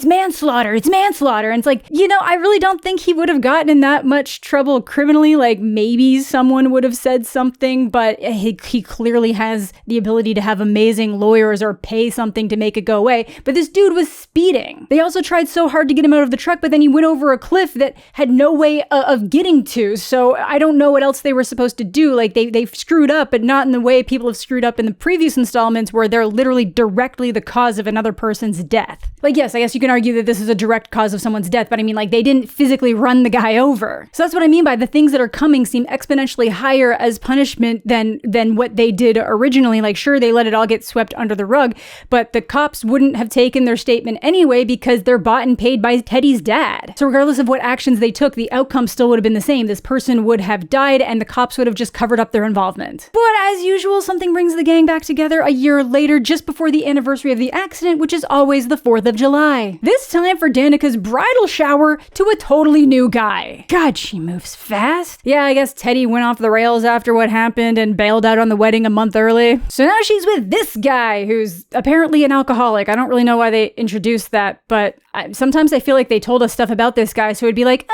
manslaughter, it's manslaughter. And it's like, I really don't think he would have gotten in that much trouble criminally. Like maybe someone would have said something, but he clearly has the ability to have amazing lawyers or pay something to make it go away. But this dude was speeding. They also tried so hard to get him out of the truck, but then he went over a cliff that had no way of getting to. So I don't know what else they were supposed to do. Like they've screwed up, but not in the way people have screwed up in the previous installments where they're literally directly the cause of another person's death. Like, yes, I guess you can argue that this is a direct cause of someone's death, but I mean, like, they didn't physically run the guy over. So that's what I mean by the things that are coming seem exponentially higher as punishment than what they did originally. Like, sure, they let it all get swept under the rug, but the cops wouldn't have taken their statement anyway because they're bought and paid by Teddy's dad. So regardless of what actions they took, the outcome still would have been the same. This person would have died and the cops would have just covered up their involvement. But as usual, something brings the gang back together a year later, just before the anniversary of the accident, which is always the 4th of July. This time for Danica's bridal shower to a totally new guy. God, she moves fast. Yeah, I guess Teddy went off the rails after what happened and bailed out on the wedding a month early. So now she's with this guy who's apparently an alcoholic. I don't really know why they introduced that, but sometimes I feel like they told us stuff about this guy, so it'd be like,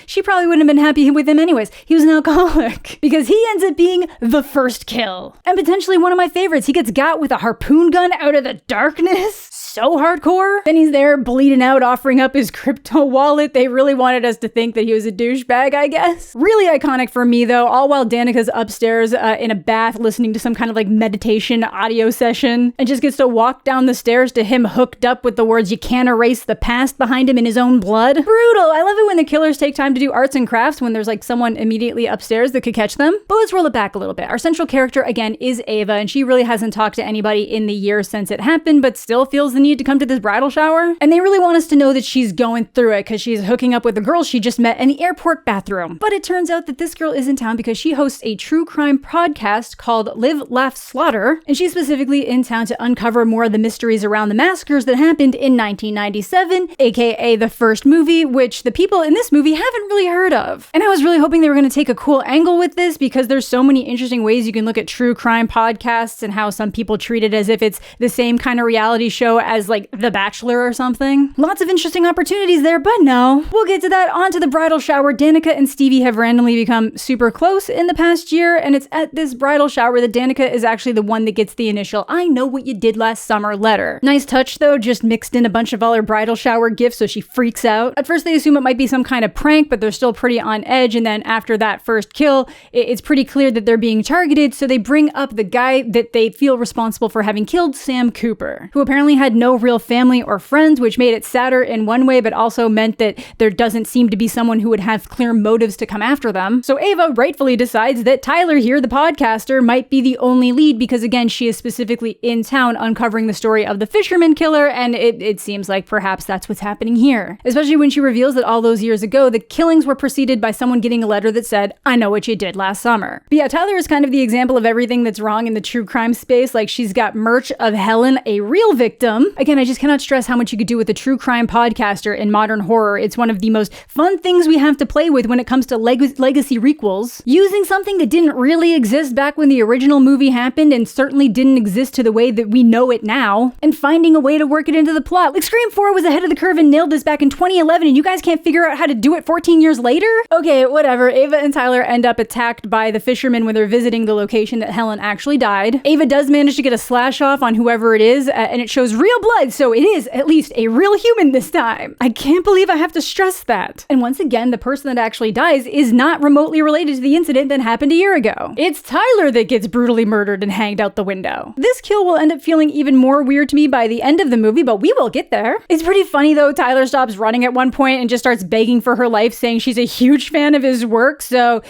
she probably wouldn't have been happy with him anyways. He was an alcoholic. Because he ends up being the first kill. And potentially one of my favorites. He gets got with a harpoon gun out of the darkness. So hardcore. Then he's there bleeding out, offering up his crypto wallet. They really wanted us to think that he was a douchebag, I guess. Really iconic for me, though, all while Danica's upstairs in a bath listening to some kind of like meditation audio session and just gets to walk down the stairs to him hooked up with the words, "You can't erase the past" behind him in his own blood. Brutal. I love it when the killers take time to do arts and crafts when there's like someone immediately upstairs that could catch them. But let's roll it back a little bit. Our central character, again, is Ava, and she really hasn't talked to anybody in the year since it happened, but still feels the need to come to this bridal shower. And they really want us to know that she's going through it because she's hooking up with the girl she just met in the airport bathroom. But it turns out that this girl is in town because she hosts a true crime podcast called Live, Laugh, Slaughter, and she's specifically in town to uncover more of the mysteries around the massacres that happened in 1997, aka the first movie, which the people in this movie haven't really heard of. And I was really hoping they were going to take a cool angle with this because there's so many interesting ways you can look at true crime podcasts and how some people treat it as if it's the same kind of reality show as like The Bachelor or something. Lots of interesting opportunities there, but no. We'll get to that. On to the bridal shower. Danica and Stevie have randomly become super close in the past year, and it's at this bridal shower that Danica is actually the one that gets the initial "I know what you did last summer" letter. Nice touch though, just mixed in a bunch of all her bridal shower gifts so she freaks out. At first they assume it might be some kind of prank, but they're still pretty on edge, and then after that first kill, it's pretty clear that they're being targeted, so they bring up the guy that they feel responsible for having killed Sam Cooper, who apparently had no real family or friends, which made it sadder in one way, but also meant that there doesn't seem to be someone who would have clear motives to come after them. So Ava rightfully decides that Tyler here, the podcaster, might be the only lead because, again, she is specifically in town uncovering the story of the fisherman killer, and it seems like perhaps that's what's happening here. Especially when she reveals that all those years ago, the killings were preceded by someone getting a letter that said, "I know what you did last summer." But yeah, Tyler is kind of the example of everything that's wrong in the true crime space. Like, she's got merch of Helen, a real victim. Again, I just cannot stress how much you could do with a true crime podcaster in modern horror. It's one of the most fun things we have to play with when it comes to legacy requels. Using something that didn't really exist back when the original movie happened and certainly didn't exist to the way that we know it now, and finding a way to work it into the plot. Like, Scream 4 was ahead of the curve and nailed this back in 2011, and you guys can't figure out how to do it 14 years later? Okay, whatever. Ava and Tyler end up attacked by the fishermen when they're visiting the location that Helen actually died. Ava does manage to get a slash off on whoever it is, and it shows real blood, so it is at least a real human this time. I can't believe I have to stress that. And once again, the person that actually dies is not remotely related to the incident that happened a year ago. It's Tyler that gets brutally murdered and hanged out the window. This kill will end up feeling even more weird to me by the end of the movie, but we will get there. It's pretty funny though. Tyler stops running at one point and just starts begging for her life, saying she's a huge fan of his work, so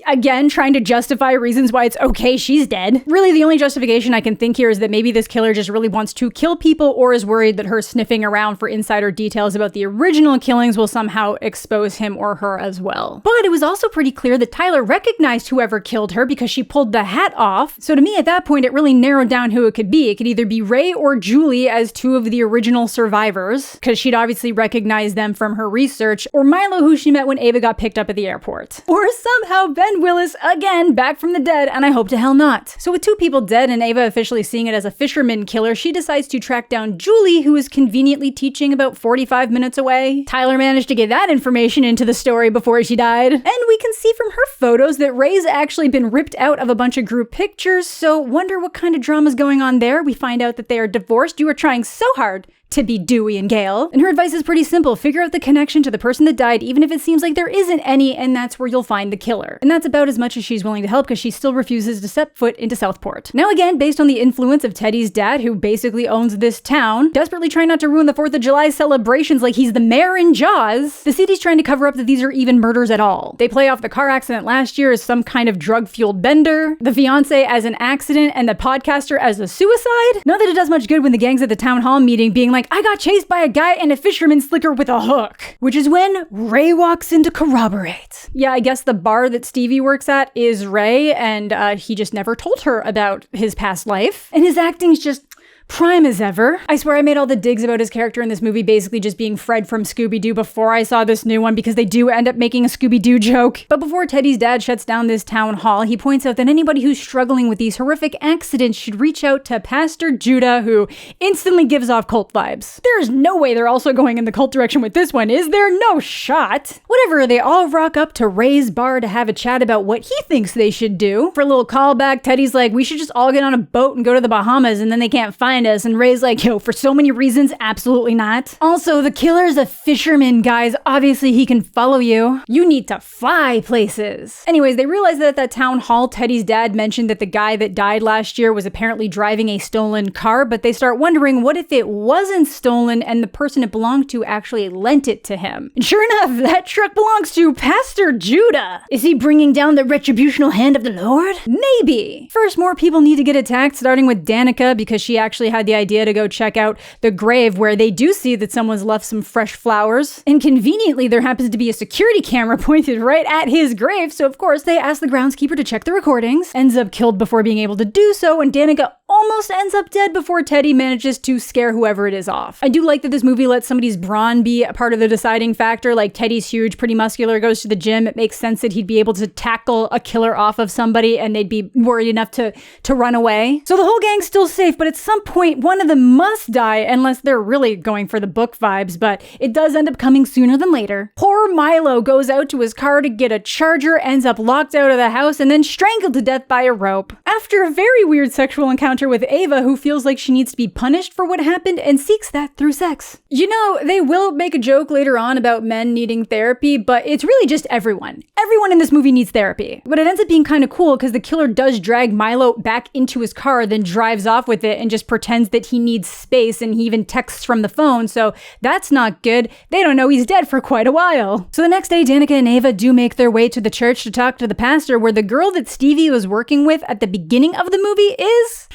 again, trying to justify reasons why it's okay she's dead. Really, the only justification I can think here is that maybe this killer just really wants to kill people or is worried that her sniffing around for insider details about the original killings will somehow expose him or her as well. But it was also pretty clear that Tyler recognized whoever killed her because she pulled the hat off. So to me, at that point, it really narrowed down who it could be. It could either be Ray or Julie as two of the original survivors, because she'd obviously recognized them from her research, or Milo, who she met when Ava got picked up at the airport. Or somehow Ben Willis again back from the dead, and I hope to hell not. So with 2 people dead and Ava officially seeing it as a fisherman killer, she decides to track down Julie, who is conveniently teaching about 45 minutes away. Tyler managed to get that information into the story before she died. And we can see from her photos that Ray's actually been ripped out of a bunch of group pictures, so wonder what kind of drama's going on there. We find out that they are divorced. You are trying so hard to be Dewey and Gale. And her advice is pretty simple. Figure out the connection to the person that died, even if it seems like there isn't any, and that's where you'll find the killer. And that's about as much as she's willing to help because she still refuses to step foot into Southport. Now again, based on the influence of Teddy's dad, who basically owns this town, desperately trying not to ruin the 4th of July celebrations like he's the mayor in Jaws, the city's trying to cover up that these are even murders at all. They play off the car accident last year as some kind of drug-fueled bender, the fiance as an accident, and the podcaster as a suicide. Not that it does much good when the gang's at the town hall meeting being like, I got chased by a guy and a fisherman slicker with a hook. Which is when Ray walks in to corroborate. Yeah, I guess the bar that Stevie works at is Ray, and he just never told her about his past life. And his acting's just prime as ever. I swear I made all the digs about his character in this movie basically just being Fred from Scooby-Doo before I saw this new one because they do end up making a Scooby-Doo joke. But before Teddy's dad shuts down this town hall, he points out that anybody who's struggling with these horrific accidents should reach out to Pastor Judah, who instantly gives off cult vibes. There's no way they're also going in the cult direction with this one, is there? No shot. Whatever, they all rock up to Ray's bar to have a chat about what he thinks they should do. For a little callback, Teddy's like, we should just all get on a boat and go to the Bahamas and then they can't find us. And Ray's like, yo, for so many reasons, absolutely not. Also, the killer's a fisherman, guys. Obviously, he can follow you. You need to fly places. Anyways, they realize that at that town hall, Teddy's dad mentioned that the guy that died last year was apparently driving a stolen car, but they start wondering what if it wasn't stolen and the person it belonged to actually lent it to him. And sure enough, that truck belongs to Pastor Judah. Is he bringing down the retributional hand of the Lord? Maybe. First, more people need to get attacked, starting with Danica, because she actually had the idea to go check out the grave where they do see that someone's left some fresh flowers. And conveniently, there happens to be a security camera pointed right at his grave, so of course they ask the groundskeeper to check the recordings. Ends up killed before being able to do so, and Danica almost ends up dead before Teddy manages to scare whoever it is off. I do like that this movie lets somebody's brawn be a part of the deciding factor. Like, Teddy's huge, pretty muscular, goes to the gym. It makes sense that he'd be able to tackle a killer off of somebody and they'd be worried enough to run away. So the whole gang's still safe, but at some point, one of them must die unless they're really going for the book vibes, but it does end up coming sooner than later. Poor Milo goes out to his car to get a charger, ends up locked out of the house, and then strangled to death by a rope. After a very weird sexual encounter with Ava, who feels like she needs to be punished for what happened and seeks that through sex. You know, they will make a joke later on about men needing therapy, but it's really just everyone. Everyone in this movie needs therapy. But it ends up being kind of cool because the killer does drag Milo back into his car, then drives off with it and just pretends that he needs space, and he even texts from the phone, so that's not good. They don't know he's dead for quite a while. So the next day, Danica and Ava do make their way to the church to talk to the pastor, where the girl that Stevie was working with at the beginning of the movie is,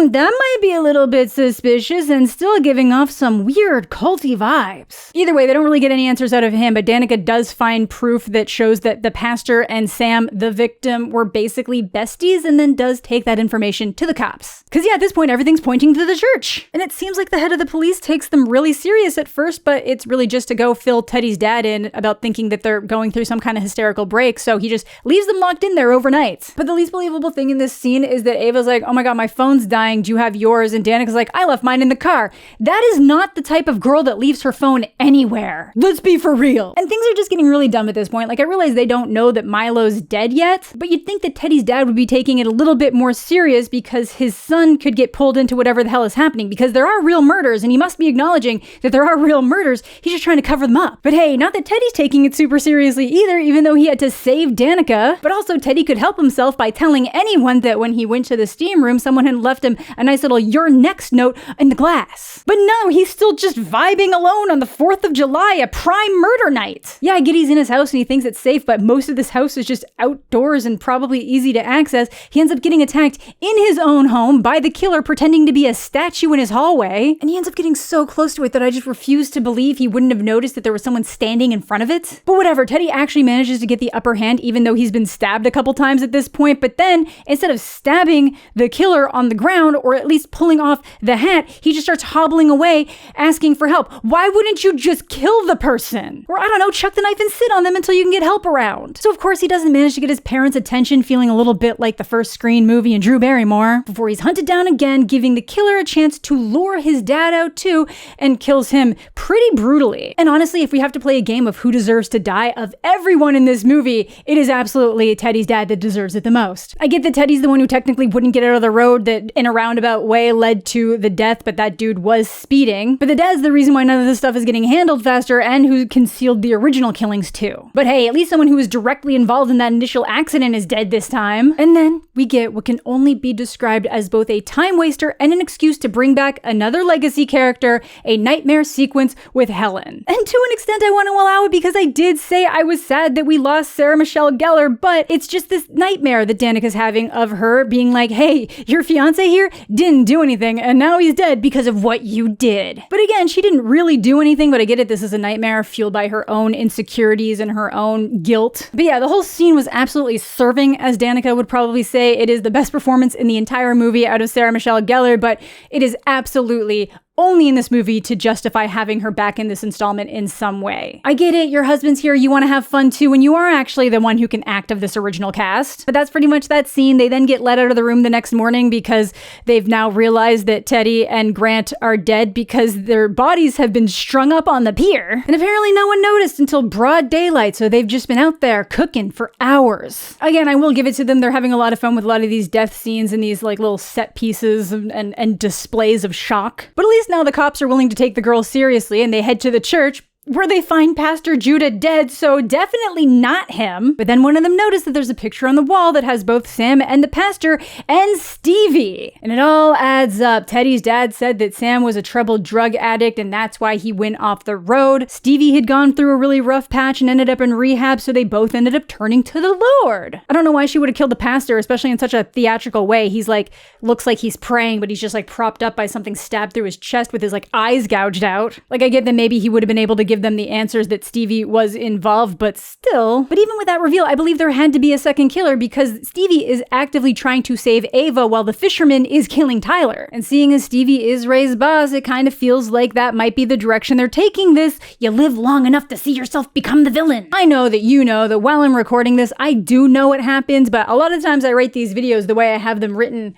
that might be a little bit suspicious and still giving off some weird culty vibes. Either way, they don't really get any answers out of him, but Danica does find proof that shows that the pastor and Sam, the victim, were basically besties, and then does take that information to the cops. Because yeah, at this point, everything's pointing to the church. And it seems like the head of the police takes them really serious at first, but it's really just to go fill Teddy's dad in about thinking that they're going through some kind of hysterical break, so he just leaves them locked in there overnight. But the least believable thing in this scene is that Ava's like, oh my god, my phone's dying, do you have yours? And Danica's like, I left mine in the car. That is not the type of girl that leaves her phone anywhere. Let's be for real. And things are just getting really dumb at this point. Like, I realize they don't know that Milo's dead yet, but you'd think that Teddy's dad would be taking it a little bit more serious because his son could get pulled into whatever the hell is happening, because there are real murders and he must be acknowledging that there are real murders. He's just trying to cover them up. But hey, not that Teddy's taking it super seriously either, even though he had to save Danica. But also Teddy could help himself by telling anyone that when he went to the steam room, someone had left him a nice little "you're next" note in the glass. But no, he's still just vibing alone on the 4th of July, a prime murder night. Yeah, I get he's in his house and he thinks it's safe, but most of this house is just outdoors and probably easy to access. He ends up getting attacked in his own home by the killer pretending to be a statue in his hallway, and he ends up getting so close to it that I just refuse to believe he wouldn't have noticed that there was someone standing in front of it. But whatever, Teddy actually manages to get the upper hand even though he's been stabbed a couple times at this point, but then instead of stabbing the killer on the ground, or at least pulling off the hat, he just starts hobbling away asking for help. Why wouldn't you just kill the person? Or I don't know, chuck the knife and sit on them until you can get help around. So of course he doesn't manage to get his parents' attention, feeling a little bit like the first Screen movie in Drew Barrymore, before he's hunted down again, giving the killer a chance to lure his dad out too, and kills him pretty brutally. And honestly, if we have to play a game of who deserves to die, of everyone in this movie, it is absolutely Teddy's dad that deserves it the most. I get that Teddy's the one who technically wouldn't get out of the road that in a roundabout way led to the death, but that dude was speeding. But the dad's the reason why none of this stuff is getting handled faster, and who concealed the original killings too. But hey, at least someone who was directly involved in that initial accident is dead this time. And then we get what can only be described as both a time waster and an excuse to bring back another legacy character, a nightmare sequence with Helen. And to an extent I want to allow it, because I did say I was sad that we lost Sarah Michelle Gellar, but it's just this nightmare that Danica's having of her being like, hey, your fiance here didn't do anything and now he's dead because of what you did. But again, she didn't really do anything, but I get it, this is a nightmare fueled by her own insecurities and her own guilt. But yeah, the whole scene was absolutely serving, as Danica would probably say. It is the best performance in the entire movie out of Sarah Michelle Gellar, but it is absolutely only in this movie to justify having her back in this installment in some way. I get it, your husband's here, you want to have fun too, and you are actually the one who can act of this original cast. But that's pretty much that scene. They then get let out of the room the next morning because they've now realized that Teddy and Grant are dead because their bodies have been strung up on the pier. And apparently no one noticed until broad daylight, so they've just been out there cooking for hours. Again, I will give it to them, they're having a lot of fun with a lot of these death scenes and these like little set pieces and displays of shock. But at least now the cops are willing to take the girl seriously, and they head to the church, where they find Pastor Judah dead, so definitely not him. But then one of them noticed that there's a picture on the wall that has both Sam and the pastor and Stevie. And it all adds up. Teddy's dad said that Sam was a troubled drug addict and that's why he went off the road. Stevie had gone through a really rough patch and ended up in rehab, so they both ended up turning to the Lord. I don't know why she would have killed the pastor, especially in such a theatrical way. He's like, looks like he's praying, but he's just like propped up by something stabbed through his chest with his like eyes gouged out. Like, I get that maybe he would have been able to give them the answers that Stevie was involved, but still. But even with that reveal, I believe there had to be a second killer, because Stevie is actively trying to save Ava while the fisherman is killing Tyler. And seeing as Stevie is Ray's boss, it kind of feels like that might be the direction they're taking this. You live long enough to see yourself become the villain. I know that you know that while I'm recording this, I do know what happens, but a lot of times I write these videos the way I have them written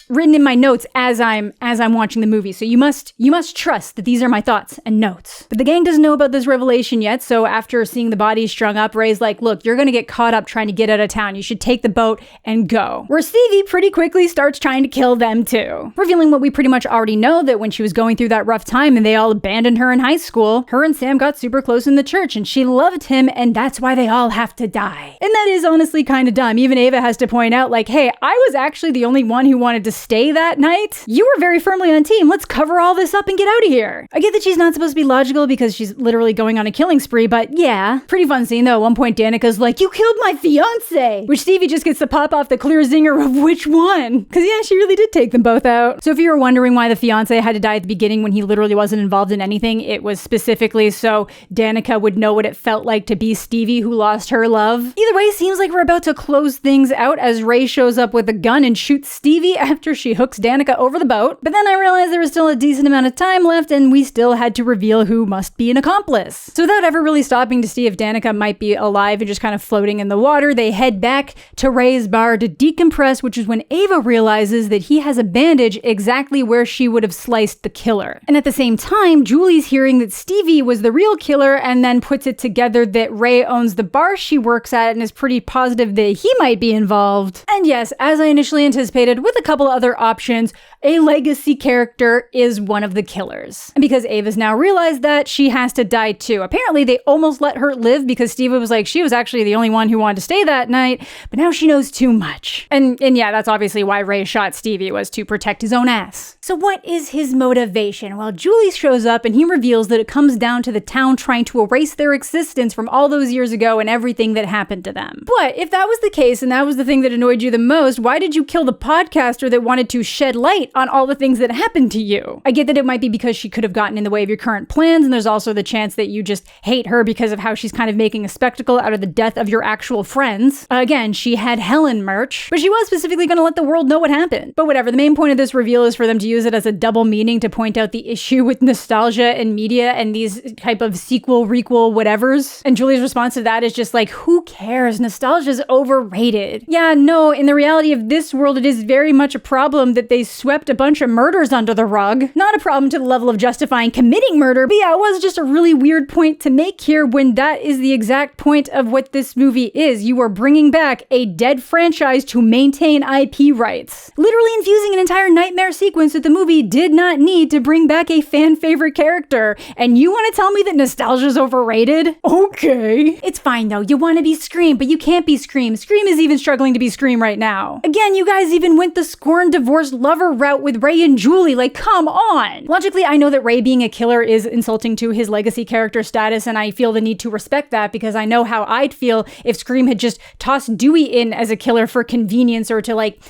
in my notes as I'm watching the movie. So you must trust that these are my thoughts and notes. But the gang doesn't know about this revelation yet, so after seeing the bodies strung up, Ray's like, look, you're gonna get caught up trying to get out of town. You should take the boat and go. Where Stevie pretty quickly starts trying to kill them too. Revealing what we pretty much already know, that when she was going through that rough time and they all abandoned her in high school, her and Sam got super close in the church and she loved him, and that's why they all have to die. And that is honestly kind of dumb. Even Ava has to point out, like, hey, I was actually the only one who wanted to stay that night. You were very firmly on team. Let's cover all this up and get out of here. I get that she's not supposed to be logical because she's literally going on a killing spree, but yeah. Pretty fun scene though. At one point, Danica's like, you killed my fiance, which Stevie just gets to pop off the clear zinger of which one. Cause yeah, she really did take them both out. So if you were wondering why the fiance had to die at the beginning when he literally wasn't involved in anything, it was specifically so Danica would know what it felt like to be Stevie who lost her love. Either way, seems like we're about to close things out as Ray shows up with a gun and shoots Stevie after she hooks Danica over the boat. But then I realized there was still a decent amount of time left and we still had to reveal who must be an accomplice. So without ever really stopping to see if Danica might be alive and just kind of floating in the water, they head back to Ray's bar to decompress, which is when Ava realizes that he has a bandage exactly where she would have sliced the killer. And at the same time, Julie's hearing that Stevie was the real killer and then puts it together that Ray owns the bar she works at and is pretty positive that he might be involved. And yes, as I initially anticipated, with a couple other options, a legacy character is one of the killers. And because Ava's now realized that, she has to die too. Apparently they almost let her live because Stevie was like, she was actually the only one who wanted to stay that night, but now she knows too much. And yeah, that's obviously why Ray shot Stevie, was to protect his own ass. So what is his motivation? Well, Julie shows up and he reveals that it comes down to the town trying to erase their existence from all those years ago and everything that happened to them. But if that was the case and that was the thing that annoyed you the most, why did you kill the podcaster that wanted to shed light on all the things that happened to you. I get that it might be because she could have gotten in the way of your current plans, and there's also the chance that you just hate her because of how she's kind of making a spectacle out of the death of your actual friends. Again, she had Helen merch, but she was specifically going to let the world know what happened. But whatever, the main point of this reveal is for them to use it as a double meaning to point out the issue with nostalgia and media and these type of sequel, requel, whatevers. And Julie's response to that is just like, who cares? Nostalgia's overrated. Yeah, no, in the reality of this world, it is very much a problem that they swept a bunch of murders under the rug. Not a problem to the level of justifying committing murder, but yeah, it was just a really weird point to make here when that is the exact point of what this movie is. You are bringing back a dead franchise to maintain IP rights. Literally infusing an entire nightmare sequence that the movie did not need to bring back a fan favorite character. And you want to tell me that nostalgia's overrated? Okay. It's fine though. You want to be Scream, but you can't be Scream. Scream is even struggling to be Scream right now. Again, you guys even went the scorned divorced lover route with Ray and Julie. Like, come on. Logically, I know that Ray being a killer is insulting to his legacy character status, and I feel the need to respect that because I know how I'd feel if Scream had just tossed Dewey in as a killer for convenience or to like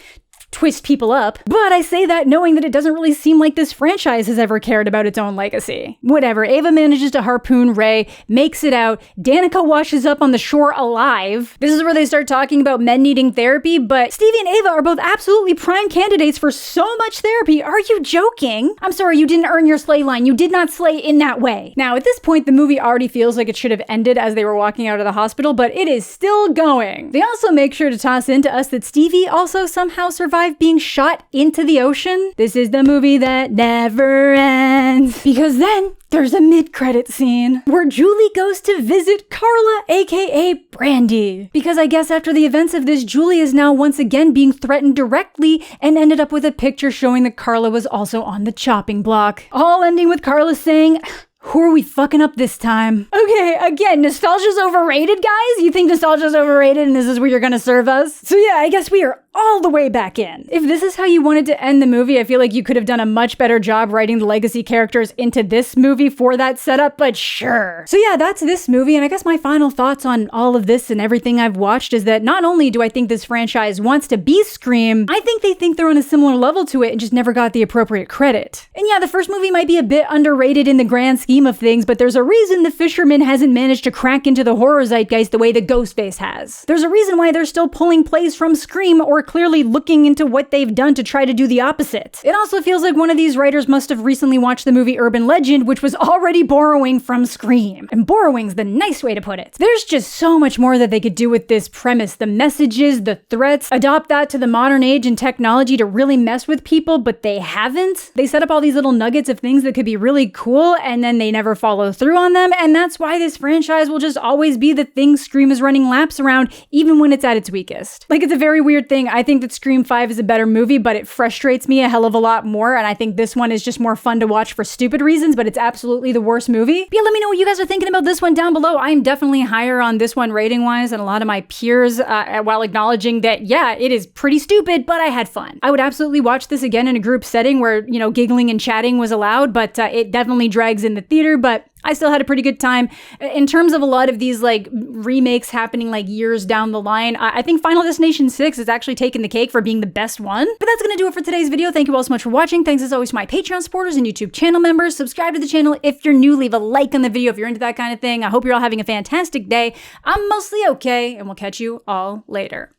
twist people up. But I say that knowing that it doesn't really seem like this franchise has ever cared about its own legacy. Whatever, Ava manages to harpoon Ray, makes it out, Danica washes up on the shore alive. This is where they start talking about men needing therapy, but Stevie and Ava are both absolutely prime candidates for so much therapy. Are you joking? I'm sorry, you didn't earn your slay line. You did not slay in that way. Now, at this point, the movie already feels like it should have ended as they were walking out of the hospital, but it is still going. They also make sure to toss into us that Stevie also somehow survived being shot into the ocean. This is the movie that never ends. Because then there's a mid-credit scene where Julie goes to visit Carla, aka Brandy. Because I guess after the events of this, Julie is now once again being threatened directly and ended up with a picture showing that Carla was also on the chopping block. All ending with Carla saying, who are we fucking up this time? Okay, again, nostalgia's overrated, guys? You think nostalgia's overrated and this is where you're gonna serve us? So yeah, I guess we are all the way back in. If this is how you wanted to end the movie, I feel like you could have done a much better job writing the legacy characters into this movie for that setup, but sure. So yeah, that's this movie, and I guess my final thoughts on all of this and everything I've watched is that not only do I think this franchise wants to be Scream, I think they think they're on a similar level to it and just never got the appropriate credit. And yeah, the first movie might be a bit underrated in the grand scheme of things, but there's a reason The Fisherman hasn't managed to crack into the horror zeitgeist the way that Ghostface has. There's a reason why they're still pulling plays from Scream or clearly looking into what they've done to try to do the opposite. It also feels like one of these writers must have recently watched the movie Urban Legend, which was already borrowing from Scream. And borrowing's the nice way to put it. There's just so much more that they could do with this premise. The messages, the threats, adopt that to the modern age and technology to really mess with people, but they haven't. They set up all these little nuggets of things that could be really cool, and then they never follow through on them, and that's why this franchise will just always be the thing Scream is running laps around, even when it's at its weakest. Like, it's a very weird thing. I think that Scream 5 is a better movie, but it frustrates me a hell of a lot more, and I think this one is just more fun to watch for stupid reasons, but it's absolutely the worst movie. But yeah, let me know what you guys are thinking about this one down below. I'm definitely higher on this one rating-wise than a lot of my peers, while acknowledging that, yeah, it is pretty stupid, but I had fun. I would absolutely watch this again in a group setting where, you know, giggling and chatting was allowed, but it definitely drags in the theater, but I still had a pretty good time. In terms of a lot of these like remakes happening like years down the line, I think Final Destination 6 is actually taking the cake for being the best one. But that's gonna do it for today's video. Thank you all so much for watching. Thanks as always to my Patreon supporters and YouTube channel members. Subscribe to the channel if you're new. Leave a like on the video if you're into that kind of thing. I hope you're all having a fantastic day. I'm mostly okay, and we'll catch you all later.